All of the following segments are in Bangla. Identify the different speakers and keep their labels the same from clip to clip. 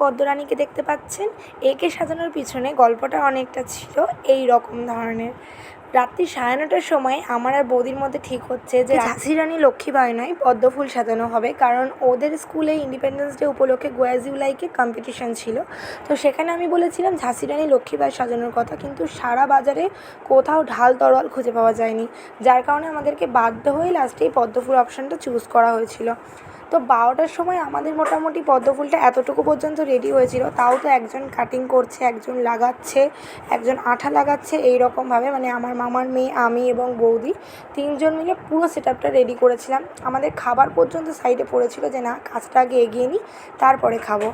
Speaker 1: পদ্মরানীকে দেখতে পাচ্ছেন। একে সাজানোর পিছনে গল্পটা অনেকটা ছিল এই রকম ধরনের। রাত্রি 9:30টার সময় আমার আর বৌদির মধ্যে ঠিক হচ্ছে যে ঝাঁসি রানী লক্ষ্মীবাঈ নয়, পদ্মফুল সাজানো হবে, কারণ ওদের স্কুলে ইন্ডিপেন্ডেন্স ডে উপলক্ষে গোয়াজিউলাইকে কম্পিটিশন ছিল। তো সেখানে আমি বলেছিলাম ঝাঁসি রানী লক্ষ্মীবাঈ সাজানোর কথা, কিন্তু সারা বাজারে কোথাও ঢাল তরোয়াল খুঁজে পাওয়া যায়নি, যার কারণে আমাদেরকে বাধ্য হয়ে লাস্টেই পদ্মফুল অপশানটা চুজ করা হয়েছিল। তো 12টার সময় আমাদের মোটামুটি পদ্মফুলটা এতটুকু পর্যন্ত রেডি হয়েছিল, তাও তো একজন কাটিং করছে, একজন লাগাচ্ছে, একজন আঠা লাগাচ্ছে, এই রকমভাবে মানে আমার মামার মেয়ে, আমি এবং বৌদি 3জন মিলে পুরো সেটআপটা রেডি করেছিলাম। আমাদের খাবার পর্যন্ত সাইডে পড়েছিল যে না, কাজটা আগে এগিয়ে নিই, তারপরে খাবো।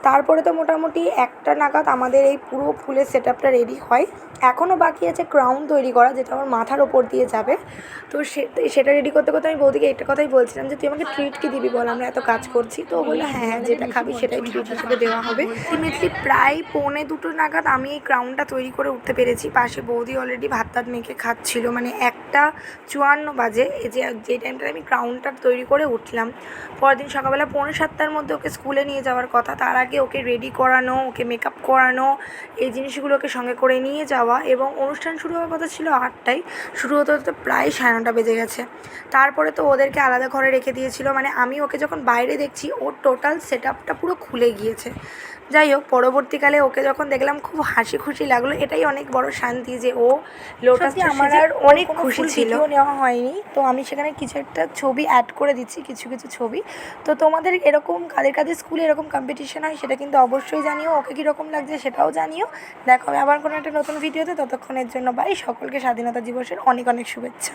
Speaker 1: তারপরে তো মোটামুটি 1টা নাগাদ আমাদের এই পুরো ফুলের সেটআপটা রেডি হয়। এখনও বাকি আছে ক্রাউন তৈরি করা, যেটা আমার মাথার ওপর দিয়ে যাবে। তো সেটা রেডি করতে করতে আমি বৌদিকে একটা কথাই বলছিলাম যে তুই আমাকে ট্রিট কী দিবি বল, আমরা এত কাজ করছি। তো ও বললো হ্যাঁ, যেটা খাবি সেটাই ট্রিট হিসেবে দেওয়া হবে। আলটিমেটলি প্রায় 1:45 নাগাদ আমি এই ক্রাউনটা তৈরি করে উঠতে পেরেছি। পাশে বৌদি অলরেডি ভাত টাত মেখে খাচ্ছিল, মানে 1:54 বাজে যে টাইমটায় আমি ক্রাউনটা তৈরি করে উঠলাম। পরের দিন সকালবেলা 6:45টার মধ্যে ওকে স্কুলে নিয়ে যাওয়ার কথা, তার আগে ওকে রেডি করানো, ওকে মেকআপ করানো, এই জিনিসগুলোকে সঙ্গে করে নিয়ে যাওয়া, এবং অনুষ্ঠান শুরু হওয়ার কথা ছিল 8টায়, শুরু হতে হতে প্রায় 9:30 বেজে গেছে। তারপরে তো ওদেরকে আলাদা ঘরে রেখে দিয়েছিল, মানে আমি ওকে যখন বাইরে দেখছি ওর টোটাল সেটআপটা পুরো খুলে গিয়েছে। যাই হোক, পরবর্তীকালে ওকে যখন দেখলাম খুব হাসি খুশি লাগলো, এটাই অনেক বড় শান্তি যে ও লোটাস আমার আর অনেক খুশি ছিল। নেওয়া হয়নি, তো আমি সেখানে কিছু একটা ছবি অ্যাড করে দিচ্ছি, কিছু কিছু ছবি। তো তোমাদের এরকম কাদের কাদের স্কুলে এরকম কম্পিটিশন হয় সেটা কিন্তু অবশ্যই জানিও, ওকে কীরকম লাগছে সেটাও জানিও। দেখা হবে আবার কোনো একটা নতুন ভিডিওতে, ততক্ষণের জন্য বাই। সকলকে স্বাধীনতা দিবসের অনেক অনেক শুভেচ্ছা।